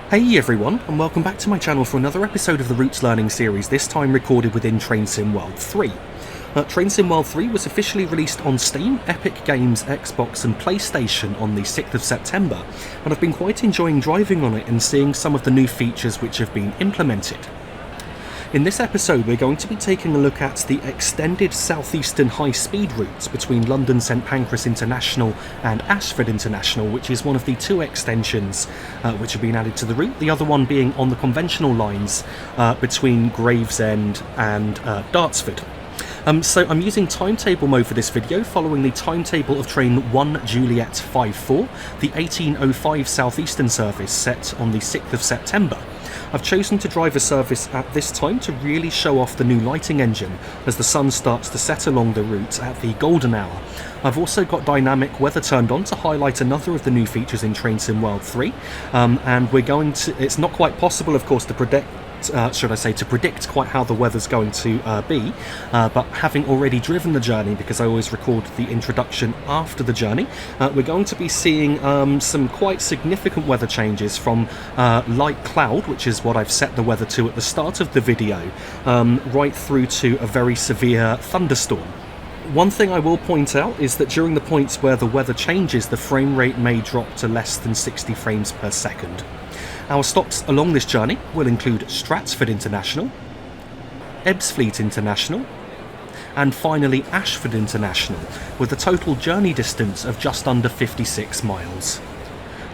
Hey everyone, and welcome back to my channel for another episode of the Routes Learning series, this time recorded within Train Sim World 3. Train Sim World 3 was officially released on Steam, Epic Games, Xbox and PlayStation on the 6th of September, and I've been quite enjoying driving on it and seeing some of the new features which have been implemented. In this episode we're going to be taking a look at the extended southeastern high-speed routes between London St Pancras International and Ashford International, which is one of the two extensions which have been added to the route, the other one being on the conventional lines between Gravesend and Dartsford. So I'm using timetable mode for this video, following the timetable of train 1 Juliet 54, the 1805 southeastern service set on the 6th of September. I've chosen to drive a service at this time to really show off the new lighting engine as the sun starts to set along the route at the golden hour. I've also got dynamic weather turned on to highlight another of the new features in Train Sim World 3, and we're going to, it's not quite possible of course to predict quite how the weather's going to be, but having already driven the journey, because I always record the introduction after the journey, we're going to be seeing some quite significant weather changes from light cloud, which is what I've set the weather to at the start of the video, right through to a very severe thunderstorm. One thing I will point out is that during the points where the weather changes, the frame rate may drop to less than 60 frames per second. Our stops along this journey will include Stratford International, Ebbsfleet International, and finally Ashford International, with a total journey distance of just under 56 miles.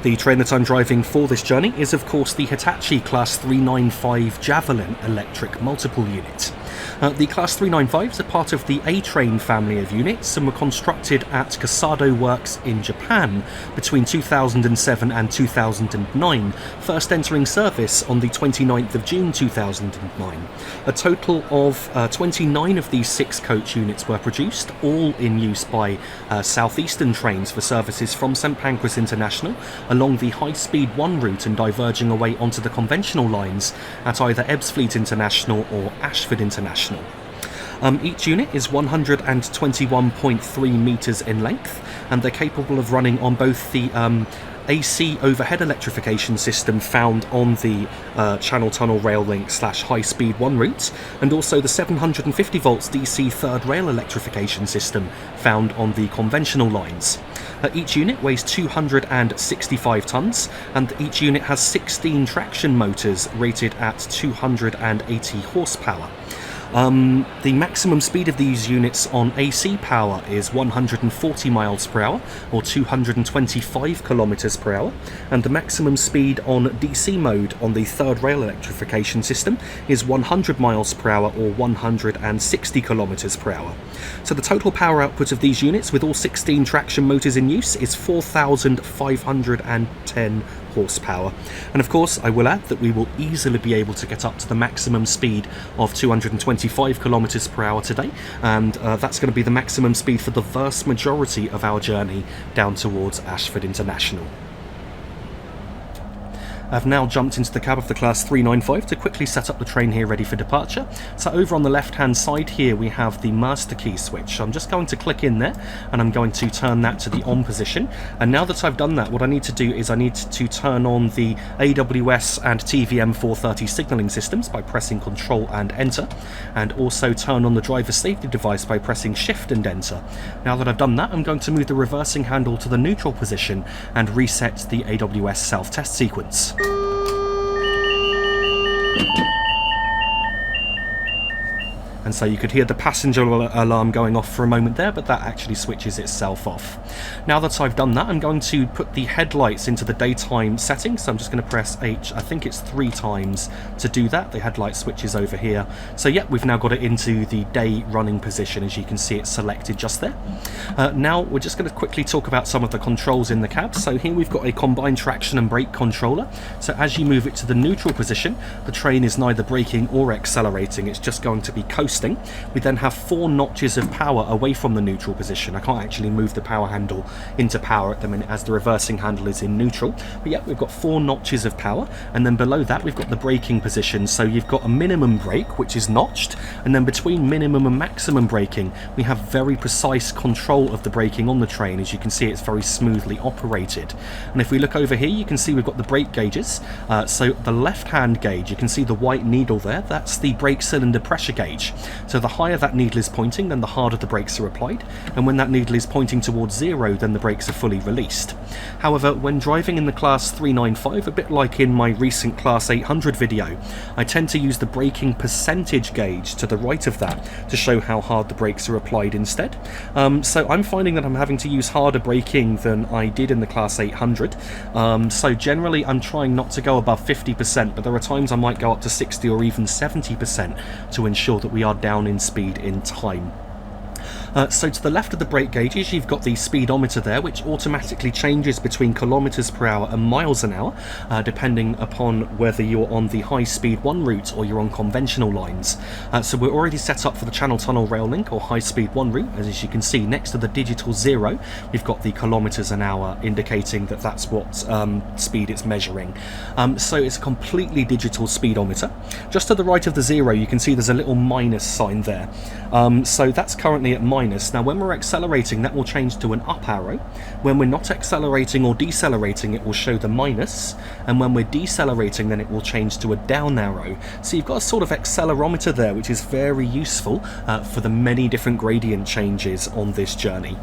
The train that I'm driving for this journey is of course the Hitachi Class 395 Javelin electric multiple unit. The Class 395s are part of the A-Train family of units and were constructed at Kasado Works in Japan between 2007 and 2009, first entering service on the 29th of June 2009. A total of 29 of these 6-coach units were produced, all in use by Southeastern Trains for services from St Pancras International along the high-speed 1 route and diverging away onto the conventional lines at either Ebbsfleet International or Ashford International. Each unit is 121.3 metres in length, and they're capable of running on both the AC overhead electrification system found on the Channel Tunnel Rail Link / High Speed 1 routes, and also the 750 volts DC third rail electrification system found on the conventional lines. Each unit weighs 265 tonnes, and each unit has 16 traction motors rated at 280 horsepower. The maximum speed of these units on AC power is 140 miles per hour or 225 kilometers per hour, and the maximum speed on DC mode on the third rail electrification system is 100 miles per hour or 160 kilometers per hour. So the total power output of these units with all 16 traction motors in use is 4,510 horsepower. And of course I will add that we will easily be able to get up to the maximum speed of 225 kilometers per hour today, and that's going to be the maximum speed for the vast majority of our journey down towards Ashford International. I've now jumped into the cab of the Class 395 to quickly set up the train here ready for departure. So over on the left hand side here we have the master key switch. So I'm just going to click in there and I'm going to turn that to the on position. And now that I've done that, what I need to do is I need to turn on the AWS and TVM 430 signalling systems by pressing Ctrl and Enter, and also turn on the driver safety device by pressing Shift and Enter. Now that I've done that, I'm going to move the reversing handle to the neutral position and reset the AWS self-test sequence. And so you could hear the passenger alarm going off for a moment there, but that actually switches itself off. Now that I've done that, I'm going to put the headlights into the daytime setting, so I'm just going to press H, I think it's 3 times to do that. The headlight switches over here. So yeah, we've now got it into the day running position, as you can see it's selected just there. Now we're just going to quickly talk about some of the controls in the cab. So here we've got a combined traction and brake controller. So as you move it to the neutral position, the train is neither braking or accelerating, it's just going to be coasting coasting, we then have 4 notches of power away from the neutral position. I can't actually move the power handle into power at the minute as the reversing handle is in neutral, but yeah, we've got 4 notches of power, and then below that we've got the braking position. So you've got a minimum brake, which is notched, and then between minimum and maximum braking we have very precise control of the braking on the train. As you can see, it's very smoothly operated. And if we look over here, you can see we've got the brake gauges. So the left hand gauge, you can see the white needle there, that's the brake cylinder pressure gauge. So the higher that needle is pointing, then the harder the brakes are applied, and when that needle is pointing towards 0, then the brakes are fully released. However, when driving in the Class 395, a bit like in my recent Class 800 video, I tend to use the braking percentage gauge to the right of that to show how hard the brakes are applied instead. So I'm finding that I'm having to use harder braking than I did in the Class 800. So generally I'm trying not to go above 50%, but there are times I might go up to 60 or even 70% to ensure that we are down in speed in time. So to the left of the brake gauges, you've got the speedometer there, which automatically changes between kilometers per hour and miles an hour, depending upon whether you're on the high speed 1 route or you're on conventional lines. So we're already set up for the Channel Tunnel Rail Link or high speed 1 route. As you can see, next to the digital 0, we've got the kilometers an hour, indicating that that's what speed it's measuring. So it's a completely digital speedometer. Just to the right of the 0, you can see there's a little minus sign there. So that's currently at minus. Now when we're accelerating, that will change to an up arrow. When we're not accelerating or decelerating, it will show the minus, and when we're decelerating, then it will change to a down arrow. So you've got a sort of accelerometer there, which is very useful for the many different gradient changes on this journey.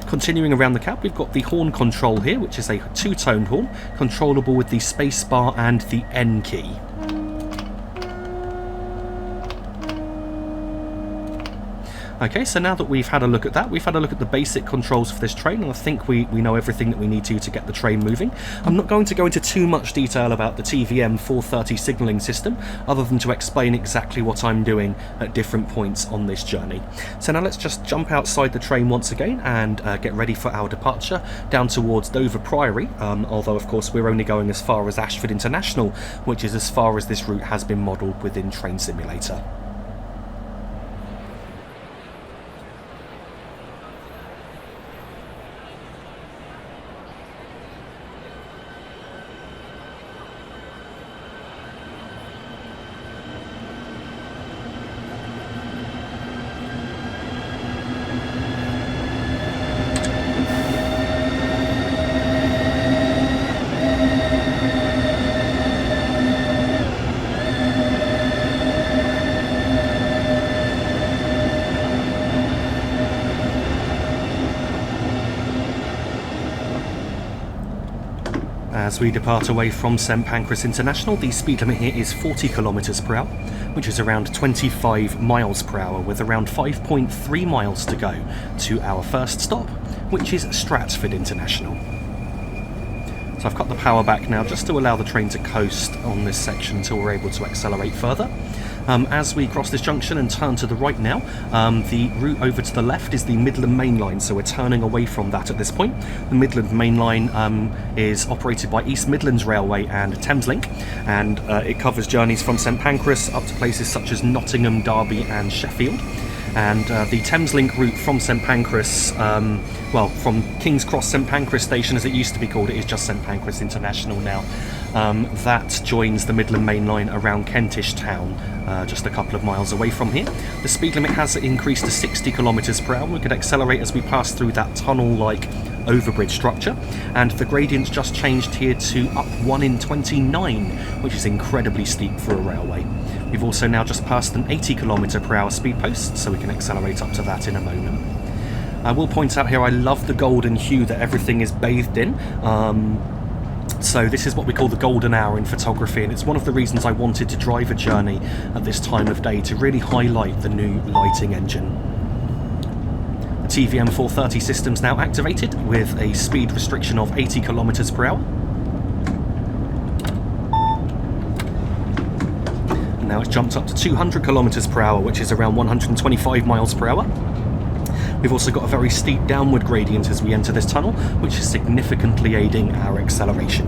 Continuing around the cab, we've got the horn control here, which is a 2-toned horn, controllable with the space bar and the N key. Okay, so now that we've had a look at that, we've had a look at the basic controls for this train, and I think we know everything that we need to get the train moving. I'm not going to go into too much detail about the TVM 430 signalling system, other than to explain exactly what I'm doing at different points on this journey. So now let's just jump outside the train once again and get ready for our departure down towards Dover Priory, although of course we're only going as far as Ashford International, which is as far as this route has been modelled within Train Simulator. As we depart away from St Pancras International, the speed limit here is 40 km per hour, which is around 25 miles per hour, with around 5.3 miles to go to our first stop, which is Stratford International. So I've cut the power back now just to allow the train to coast on this section until we're able to accelerate further. As we cross this junction and turn to the right now, the route over to the left is the Midland Main Line, so we're turning away from that at this point. The Midland Main Line is operated by East Midlands Railway and Thameslink, and it covers journeys from St Pancras up to places such as Nottingham, Derby and Sheffield. And the Thameslink route from St Pancras, well, from King's Cross St Pancras Station as it used to be called, it is just St Pancras International now. That joins the Midland Main Line around Kentish Town, just a couple of miles away from here. The speed limit has increased to 60 km per hour. We could accelerate as we pass through that tunnel-like overbridge structure, and the gradient's just changed here to up 1 in 29, which is incredibly steep for a railway. We've also now just passed an 80 km per hour speed post, so we can accelerate up to that in a moment. I will point out here I love the golden hue that everything is bathed in. So this is what we call the golden hour in photography, and it's one of the reasons I wanted to drive a journey at this time of day, to really highlight the new lighting engine. The TVM 430 system's now activated with a speed restriction of 80 km per hour. And now it's jumped up to 200 km per hour, which is around 125 miles per hour. We've also got a very steep downward gradient as we enter this tunnel, which is significantly aiding our acceleration.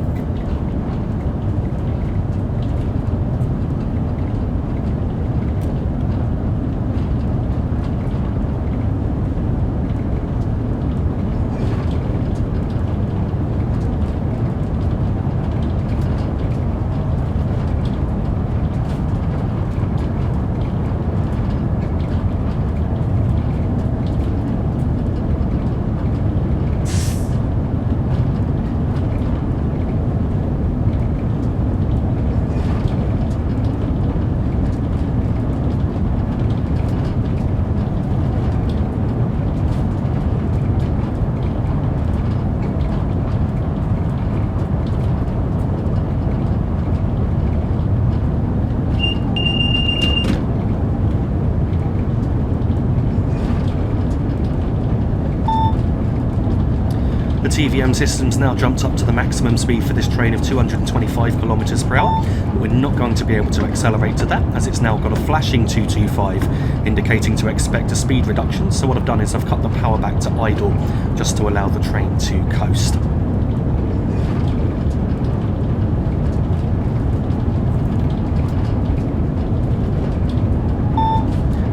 The TVM system's now jumped up to the maximum speed for this train of 225 kilometers per hour, but we're not going to be able to accelerate to that, as it's now got a flashing 225 indicating to expect a speed reduction. So what I've done is I've cut the power back to idle just to allow the train to coast.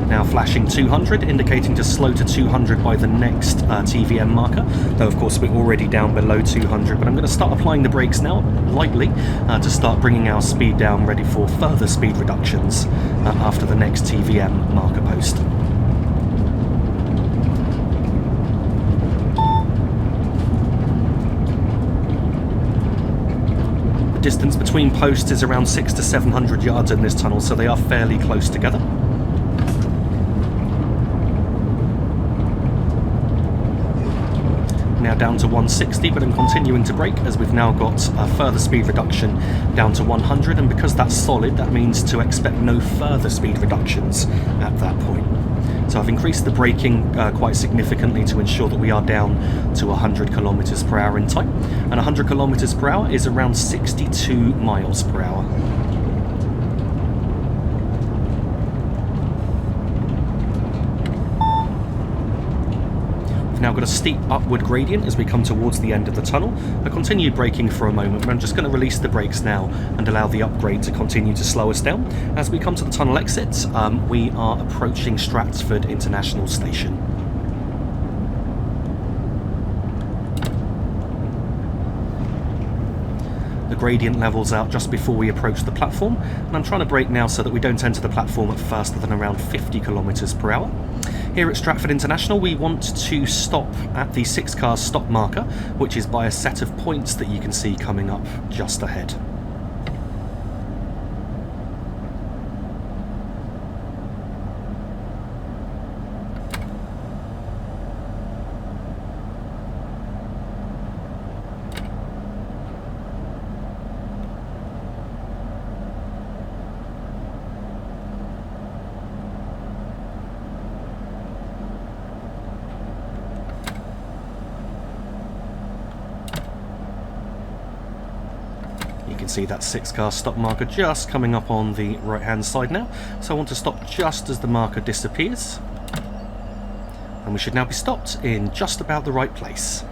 Now flashing 200, indicating to slow to 200 by the next TVM marker, though of course we're already down below 200, but I'm going to start applying the brakes now, lightly, to start bringing our speed down, ready for further speed reductions after the next TVM marker post. The distance between posts is around 600 to 700 yards in this tunnel, so they are fairly close together. Now down to 160, but I'm continuing to brake as we've now got a further speed reduction down to 100, and because that's solid, that means to expect no further speed reductions at that point. So I've increased the braking quite significantly to ensure that we are down to 100 kilometers per hour in time, and 100 kilometers per hour is around 62 miles per hour. Now got a steep upward gradient as we come towards the end of the tunnel. I continued braking for a moment, but I'm just going to release the brakes now and allow the upgrade to continue to slow us down. As we come to the tunnel exit, we are approaching Stratford International station. The gradient levels out just before we approach the platform, and I'm trying to brake now so that we don't enter the platform at faster than around 50 kilometers per hour. Here at Stratford International, we want to stop at the 6 cars stop marker, which is by a set of points that you can see coming up just ahead. You can see that 6 car stop marker just coming up on the right hand side now, so I want to stop just as the marker disappears, and we should now be stopped in just about the right place.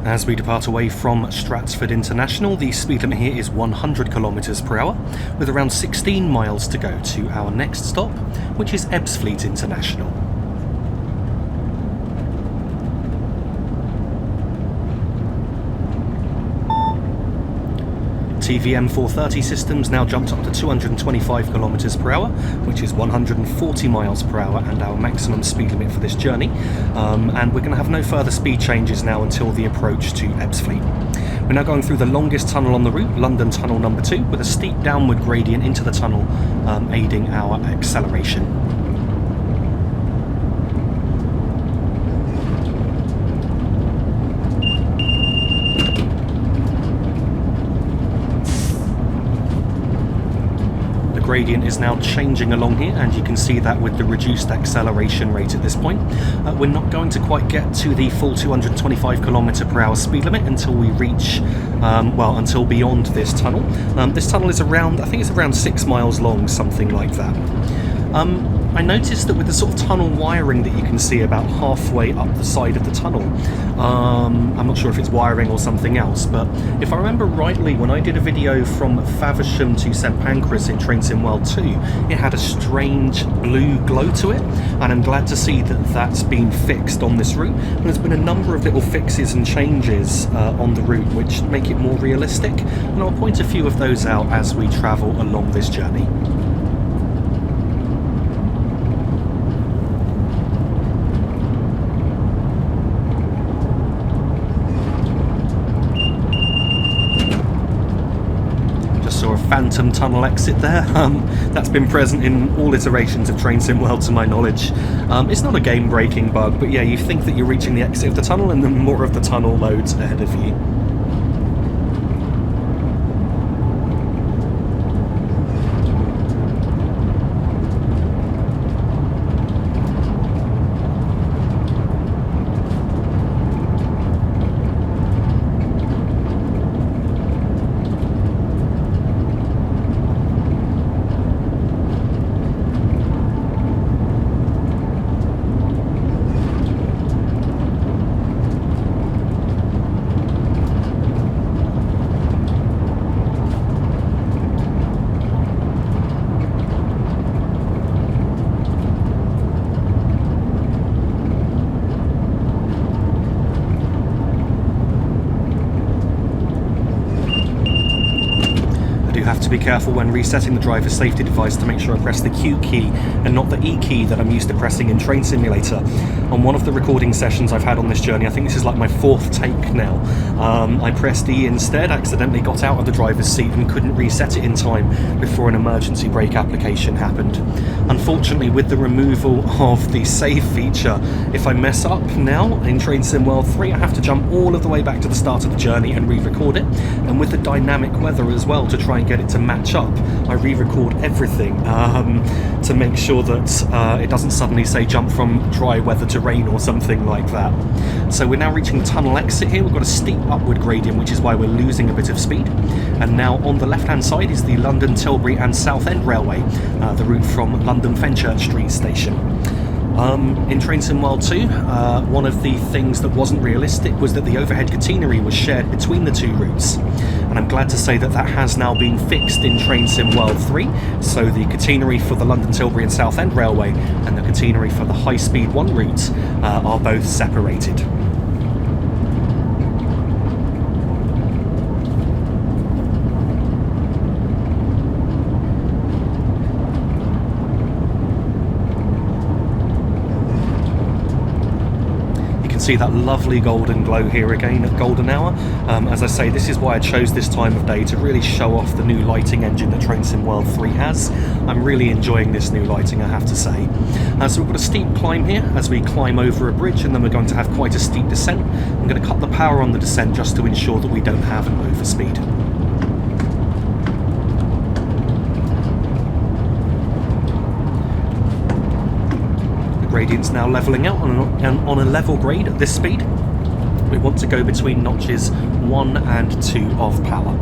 As we depart away from Stratford International, the speed limit here is 100 kilometers per hour, with around 16 miles to go to our next stop, which is Ebbsfleet International. TVM 430 systems now jumped up to 225 kilometers per hour, which is 140 miles per hour and our maximum speed limit for this journey. And we're going to have no further speed changes now until the approach to Ebbsfleet. We're now going through the longest tunnel on the route, London Tunnel number 2, with a steep downward gradient into the tunnel, aiding our acceleration. Gradient is now changing along here, and you can see that with the reduced acceleration rate at this point. We're not going to quite get to the full 225 km per hour speed limit until we reach, until beyond this tunnel. This tunnel is around, I think it's around 6 miles long, something like that. I noticed that with the sort of tunnel wiring that you can see about halfway up the side of the tunnel, I'm not sure if it's wiring or something else, but if I remember rightly, when I did a video from Faversham to St Pancras in Train Sim World 2, it had a strange blue glow to it, and I'm glad to see that that's been fixed on this route. And there's been a number of little fixes and changes on the route which make it more realistic, and I'll point a few of those out as we travel along this journey. Saw a phantom tunnel exit there. That's been present in all iterations of Train Sim World to my knowledge. It's not a game breaking bug, but yeah, you think that you're reaching the exit of the tunnel and then more of the tunnel loads ahead of you. Have to be careful when resetting the driver's safety device to make sure I press the Q key and not the E key that I'm used to pressing in Train Simulator. On one of the recording sessions I've had on this journey, I think this is like my 4th take now, I pressed E instead, accidentally got out of the driver's seat and couldn't reset it in time before an emergency brake application happened. Unfortunately, with the removal of the save feature, if I mess up now in Train Sim World 3, I have to jump all of the way back to the start of the journey and re-record it, and with the dynamic weather as well to try and get it to match up, I re-record everything to make sure that it doesn't suddenly say jump from dry weather to rain or something like that. So we're now reaching the tunnel exit here. We've got a steep upward gradient, which is why we're losing a bit of speed, and now on the left hand side is the London Tilbury and Southend Railway, the route from London Fenchurch Street station. In Train Sim World 2, one of the things that wasn't realistic was that the overhead catenary was shared between the two routes, and I'm glad to say that that has now been fixed in Train Sim World 3, so the catenary for the London Tilbury and Southend Railway and the catenary for the High Speed 1 route are both separated. See that lovely golden glow here again at golden hour. As I say, this is why I chose this time of day, to really show off the new lighting engine that Train Sim World 3 has. I'm really enjoying this new lighting, I have to say. So we've got a steep climb here as we climb over a bridge, and then we're going to have quite a steep descent. I'm going to cut the power on the descent just to ensure that we don't have an overspeed. Gradient's now levelling out on a level grade at this speed. We want to go between notches 1 and 2 of power.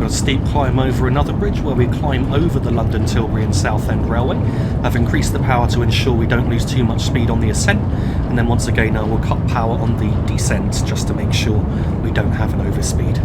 Steep climb over another bridge where we climb over the London Tilbury and Southend Railway. I've increased the power to ensure we don't lose too much speed on the ascent, and then once again I will cut power on the descent just to make sure we don't have an overspeed.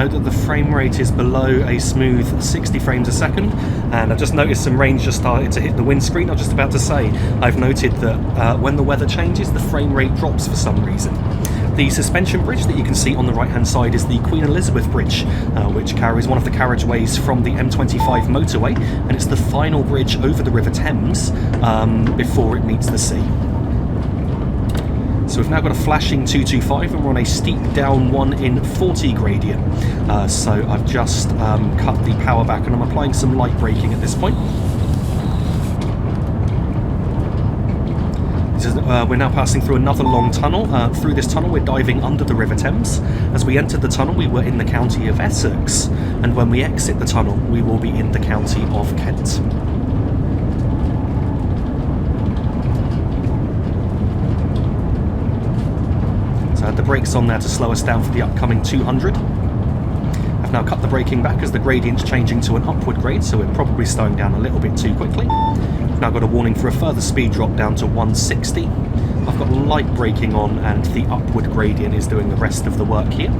note that the frame rate is below a smooth 60 frames a second, and I've just noticed some rain just started to hit the windscreen. I was just about to say, I've noted that when the weather changes, the frame rate drops for some reason. The suspension bridge that you can see on the right hand side is the Queen Elizabeth Bridge, which carries one of the carriageways from the M25 motorway, and it's the final bridge over the River Thames before it meets the sea. So we've now got a flashing 225 and we're on a steep down 1 in 40 gradient. So I've just cut the power back and I'm applying some light braking at this point. We're now passing through another long tunnel. Through this tunnel we're diving under the River Thames. As we entered the tunnel we were in the county of Essex, and when we exit the tunnel we will be in the county of Kent. So I had the brakes on there to slow us down for the upcoming 200. I've now cut the braking back as the gradient's changing to an upward grade, so we're probably slowing down a little bit too quickly. Now got a warning for a further speed drop down to 160. I've got light braking on and the upward gradient is doing the rest of the work here.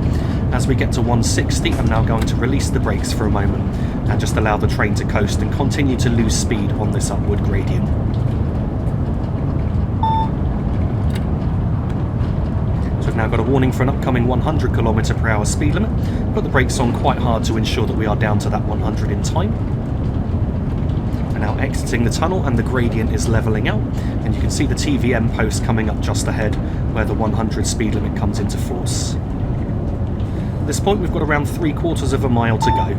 As we get to 160 I'm now going to release the brakes for a moment and just allow the train to coast and continue to lose speed on this upward gradient. So we've now got a warning for an upcoming 100 km/h speed limit. Put the brakes on quite hard to ensure that we are down to that 100 in time. We're now exiting the tunnel and the gradient is levelling out, and you can see the TVM post coming up just ahead where the 100 speed limit comes into force. At this point we've got around 3/4 of a mile to go.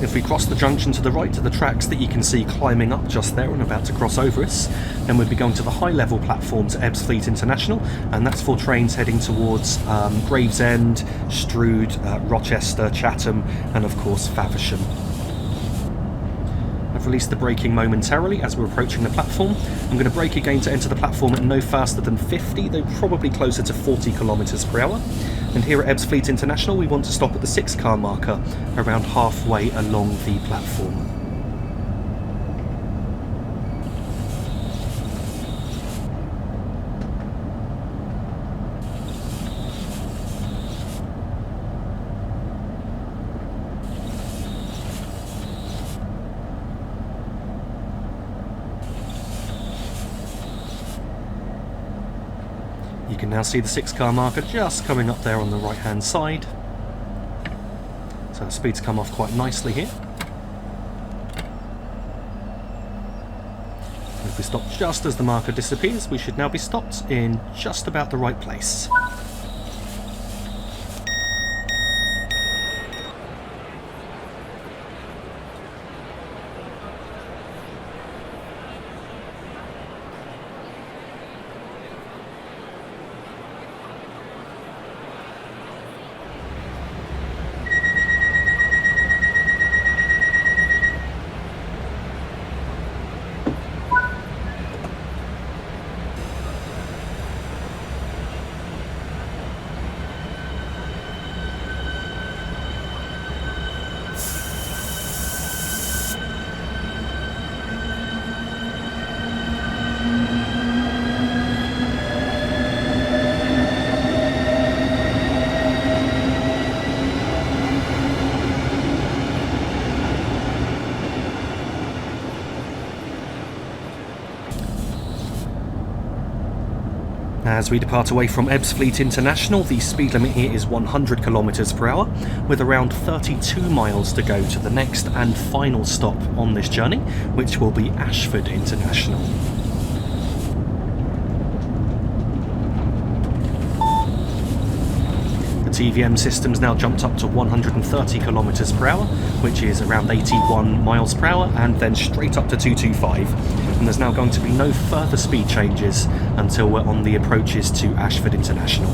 If we cross the junction to the right to the tracks that you can see climbing up just there and about to cross over us, then we'd be going to the high level platform to Ebbsfleet International, and that's for trains heading towards Gravesend, Strood, Rochester, Chatham and of course Faversham. I've released the braking momentarily as we're approaching the platform. I'm going to brake again to enter the platform at no faster than 50, though probably closer to 40 km/h. And here at Ebbsfleet International we want to stop at the 6-car marker around halfway along the platform. You can now see the 6-car marker just coming up there on the right hand side. So the speed's come off quite nicely here. And if we stop just as the marker disappears, we should now be stopped in just about the right place. As we depart away from Ebbsfleet International, the speed limit here is 100 km/h, with around 32 miles to go to the next and final stop on this journey, which will be Ashford International. The TVM system's now jumped up to 130 km/h, which is around 81 miles per hour, and then straight up to 225. And there's now going to be no further speed changes until we're on the approaches to Ashford International.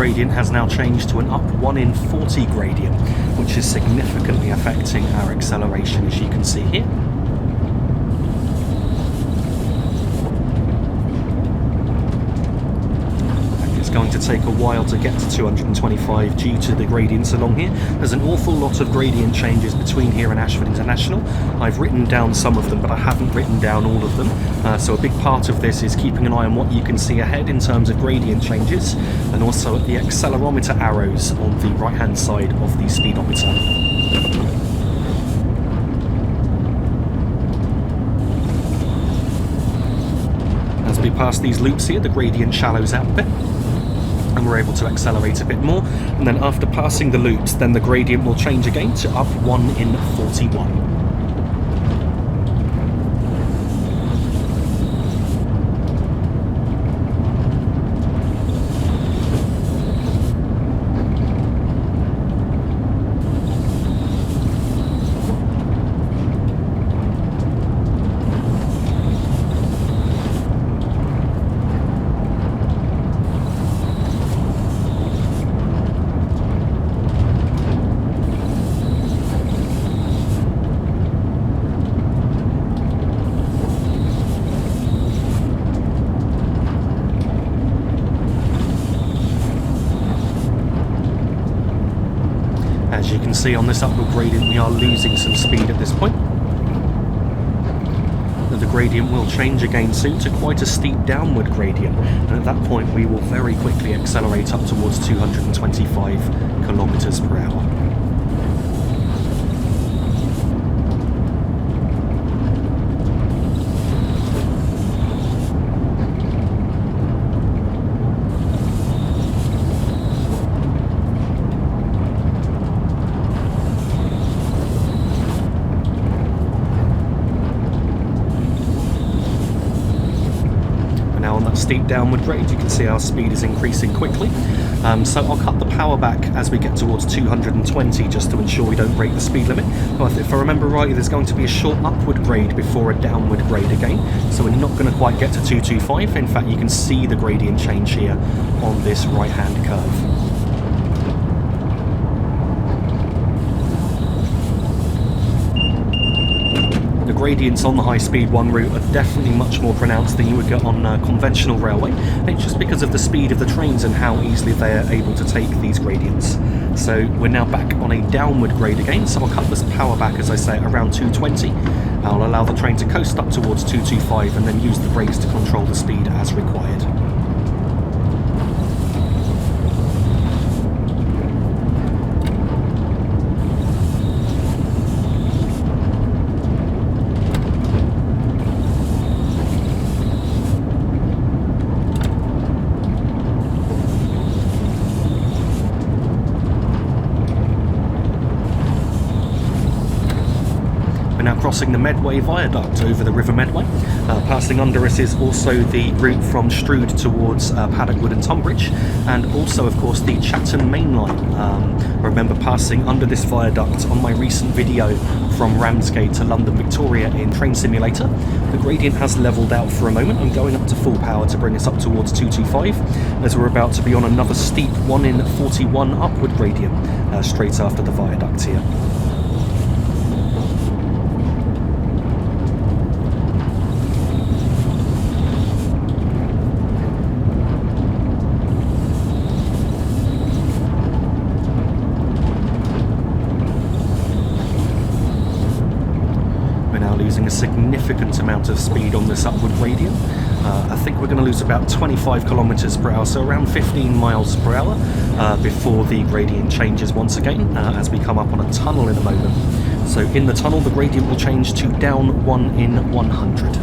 gradient has now changed to an up 1 in 40 gradient, which is significantly affecting our acceleration, as you can see here. It's going to take a while to get to 225 due to the gradients along here. There's an awful lot of gradient changes between here and Ashford International. I've written down some of them, but I haven't written down all of them. So a big part of this is keeping an eye on what you can see ahead in terms of gradient changes, and also at the accelerometer arrows on the right hand side of the speedometer. As we pass these loops here, the gradient shallows out a bit, and we're able to accelerate a bit more, and then after passing the loops, then the gradient will change again to up 1 in 41. As you can see on this upward gradient, we are losing some speed at this point. The gradient will change again soon to quite a steep downward gradient, and at that point we will very quickly accelerate up towards 225 kilometers per hour. Steep downward grade, you can see our speed is increasing quickly, so I'll cut the power back as we get towards 220 just to ensure we don't break the speed limit. But if I remember rightly, there's going to be a short upward grade before a downward grade again, so we're not going to quite get to 225. In fact, you can see the gradient change here on this right hand curve. Gradients on the high-speed 1 route are definitely much more pronounced than you would get on conventional railway. It's just because of the speed of the trains and how easily they are able to take these gradients. So we're now back on a downward grade again, so I'll cut this power back, as I say, around 220. I'll allow the train to coast up towards 225 and then use the brakes to control the speed as required. Crossing the Medway Viaduct over the River Medway. Passing under us is also the route from Strood towards Paddockwood and Tunbridge, and also of course the Chatham Main Line. I remember passing under this viaduct on my recent video from Ramsgate to London Victoria in Train Simulator. The gradient has levelled out for a moment. I'm going up to full power to bring us up towards 225, as we're about to be on another steep 1 in 41 upward gradient straight after the viaduct here. Losing a significant amount of speed on this upward gradient. I think we're going to lose about 25 kilometers per hour, so around 15 miles per hour before the gradient changes once again as we come up on a tunnel in a moment. So in the tunnel, the gradient will change to down 1 in 100.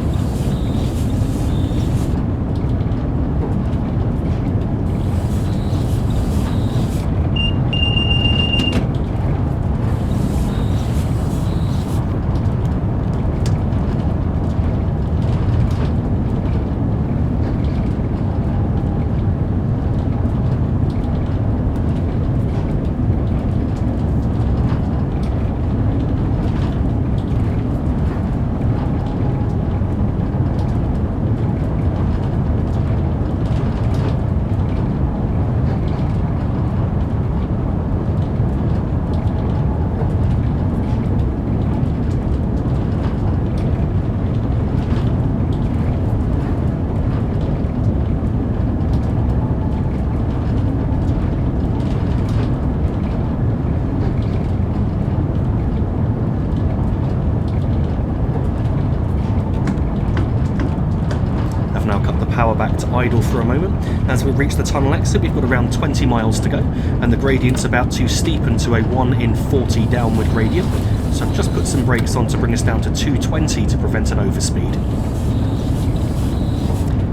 back to idle for a moment. As we reach the tunnel exit, we've got around 20 miles to go, and the gradient's about to steepen to a 1 in 40 downward gradient. So I've just put some brakes on to bring us down to 220 to prevent an overspeed.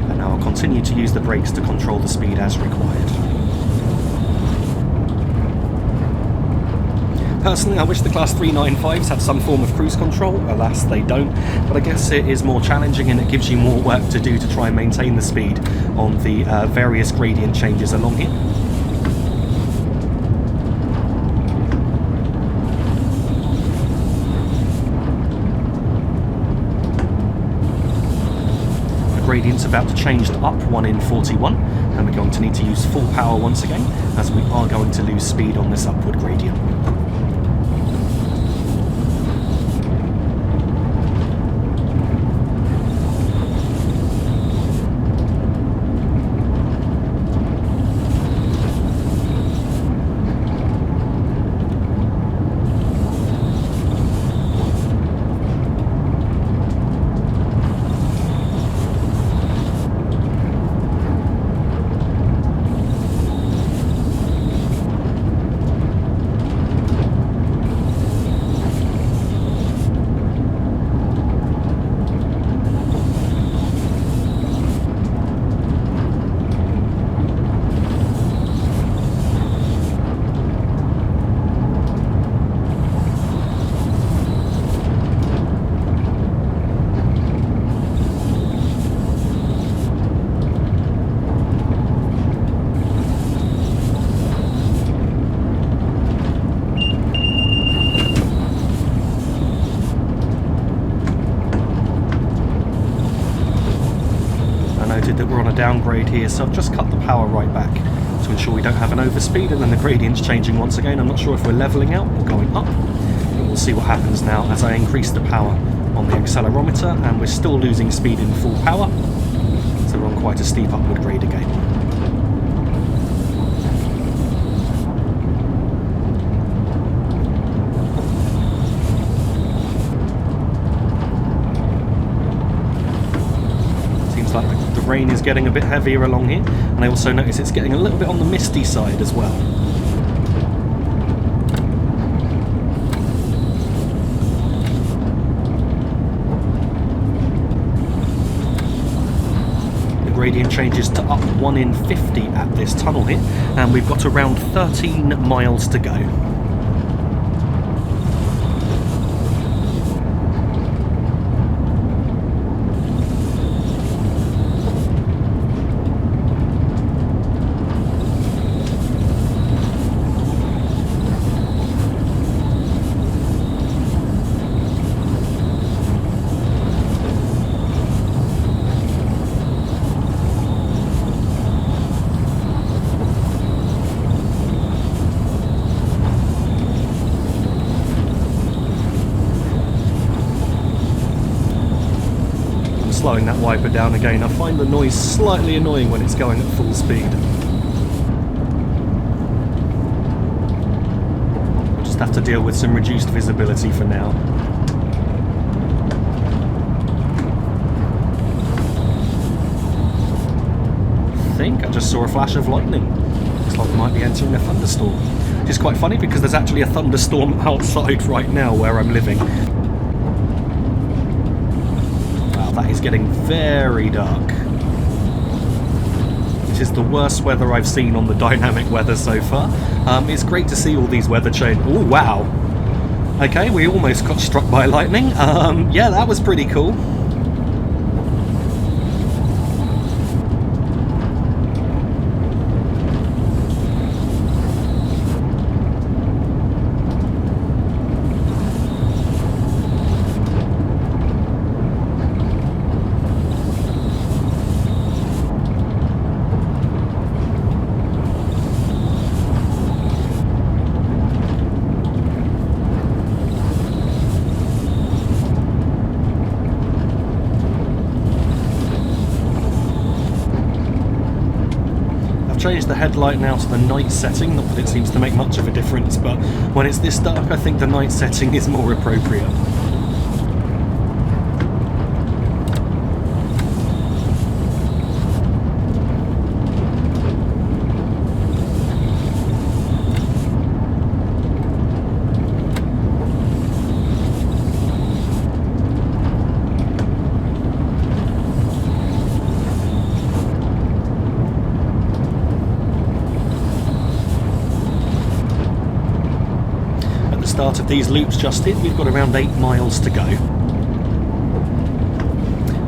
And now I'll continue to use the brakes to control the speed as required. Personally, I wish the Class 395s had some form of cruise control. Alas, they don't. But I guess it is more challenging and it gives you more work to do to try and maintain the speed on the various gradient changes along here. The gradient's about to change to up 1 in 41, and we're going to need to use full power once again, as we are going to lose speed on this upward gradient. That we're on a downgrade here, so I've just cut the power right back to ensure we don't have an overspeed, and then the gradient's changing once again. I'm not sure if we're levelling out or going up, but we'll see what happens now as I increase the power on the accelerometer, and we're still losing speed in full power, so we're on quite a steep upward grade again. Like the rain is getting a bit heavier along here, and I also notice it's getting a little bit on the misty side as well. The gradient changes to up 1 in 50 at this tunnel here, and we've got around 13 miles to go. Slowing that wiper down again. I find the noise slightly annoying when it's going at full speed. We'll just have to deal with some reduced visibility for now. I think I just saw a flash of lightning. Looks like we might be entering a thunderstorm. Which is quite funny because there's actually a thunderstorm outside right now where I'm living. That is getting very dark. This is the worst weather I've seen on the dynamic weather so far. It's great to see all these weather changes. Oh wow! Okay, we almost got struck by lightning. Yeah, that was pretty cool. Changed the headlight now to the night setting, not that it seems to make much of a difference, but when it's this dark I think the night setting is more appropriate. start of these loops just in. We've got around 8 miles to go.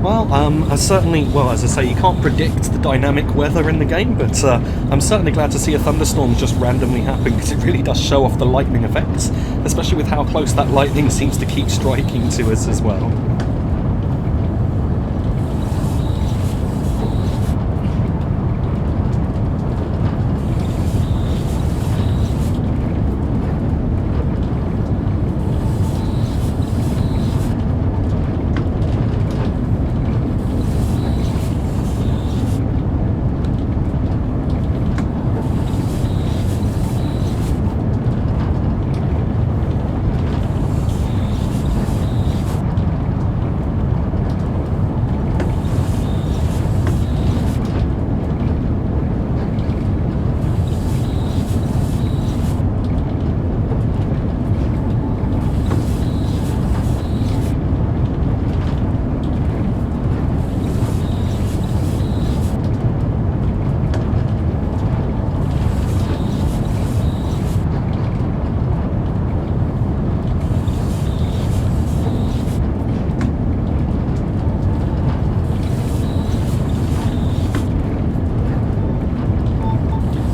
Well, as I say, you can't predict the dynamic weather in the game, but I'm certainly glad to see a thunderstorm just randomly happen, because it really does show off the lightning effects, especially with how close that lightning seems to keep striking to us as well.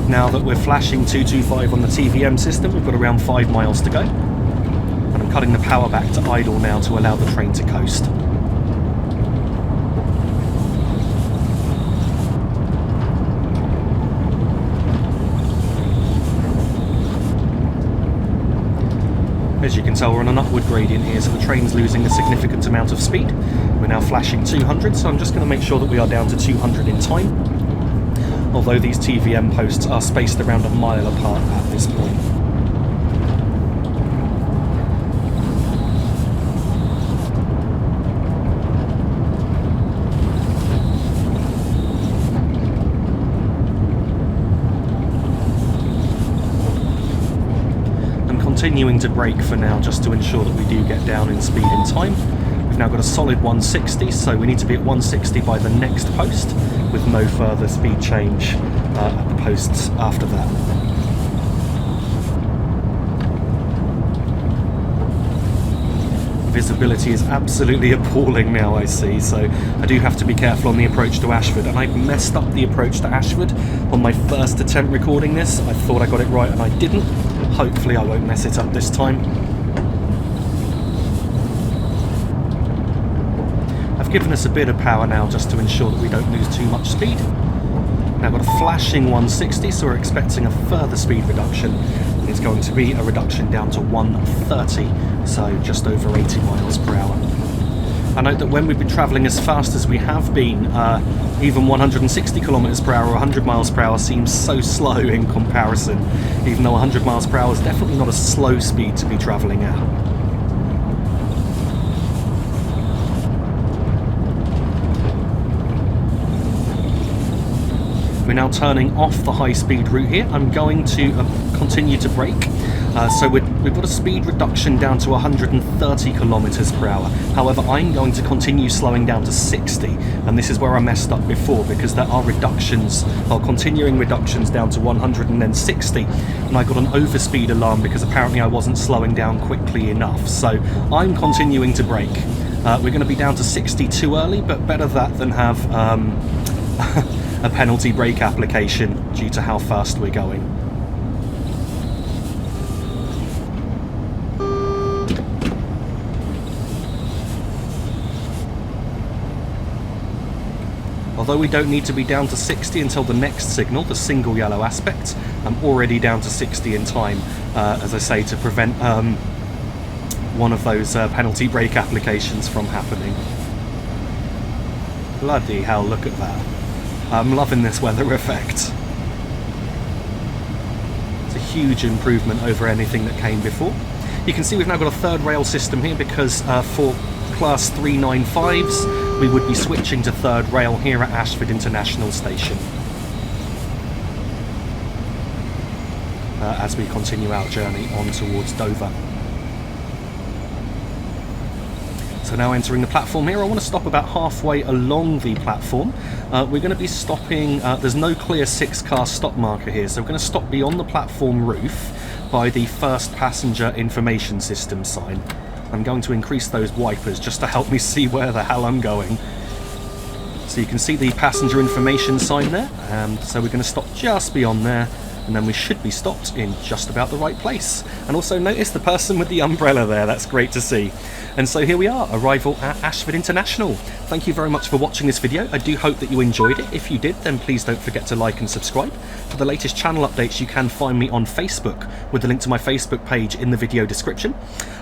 Now that we're flashing 225 on the TVM system, we've got around 5 miles to go. And I'm cutting the power back to idle now to allow the train to coast. As you can tell, we're on an upward gradient here, so the train's losing a significant amount of speed. We're now flashing 200, so I'm just going to make sure that we are down to 200 in time. Although these TVM posts are spaced around a mile apart at this point. I'm continuing to brake for now, just to ensure that we do get down in speed in time. We've now got a solid 160, so we need to be at 160 by the next post, with no further speed change at the posts after that. Visibility is absolutely appalling now, I see, so I do have to be careful on the approach to Ashford, and I messed up the approach to Ashford on my first attempt recording this. I thought I got it right and I didn't. Hopefully I won't mess it up this time. Given us a bit of power now just to ensure that we don't lose too much speed. Now got a flashing 160, so we're expecting a further speed reduction. It's going to be a reduction down to 130, so just over 80 miles per hour. I note that when we've been travelling as fast as we have been, even 160 kilometers per hour or 100 miles per hour seems so slow in comparison, even though 100 miles per hour is definitely not a slow speed to be travelling at. We're now turning off the high-speed route here. I'm going to continue to brake. So we've got a speed reduction down to 130 kilometers per hour. However, I'm going to continue slowing down to 60, and this is where I messed up before, because there are reductions, or continuing reductions down to 100 and then 60, and I got an overspeed alarm because apparently I wasn't slowing down quickly enough. So I'm continuing to brake. We're going to be down to 60 too early, but better that than have a penalty brake application due to how fast we're going. Although we don't need to be down to 60 until the next signal, the single yellow aspect, I'm already down to 60 in time, as I say, to prevent one of those penalty brake applications from happening. Bloody hell, look at that. I'm loving this weather effect. It's a huge improvement over anything that came before. You can see we've now got a third rail system here because for Class 395s we would be switching to third rail here at Ashford International Station as we continue our journey on towards Dover. So now entering the platform here, I want to stop about halfway along the platform. We're going to be stopping, there's no clear 6-car stop marker here, so we're going to stop beyond the platform roof, by the first passenger information system sign. I'm going to increase those wipers just to help me see where the hell I'm going. So you can see the passenger information sign there, so we're going to stop just beyond there, and then we should be stopped in just about the right place. And also notice the person with the umbrella there, that's great to see. And so here we are, arrival at Ashford International. Thank you very much for watching this video. I do hope that you enjoyed it. If you did, then please don't forget to like and subscribe. For the latest channel updates, you can find me on Facebook with the link to my Facebook page in the video description.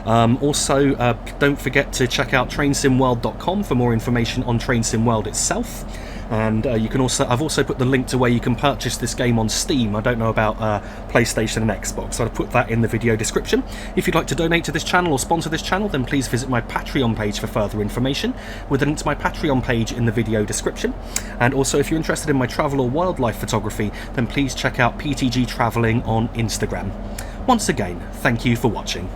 Also, don't forget to check out trainsimworld.com for more information on Train Sim World itself. And you can also, I've also put the link to where you can purchase this game on Steam. I don't know about PlayStation and Xbox, so I'll put that in the video description. If you'd like to donate to this channel or sponsor this channel, then please visit my Patreon page for further information, with a link to my Patreon page in the video description. And also, if you're interested in my travel or wildlife photography, then please check out PTG Travelling on Instagram. Once again, thank you for watching.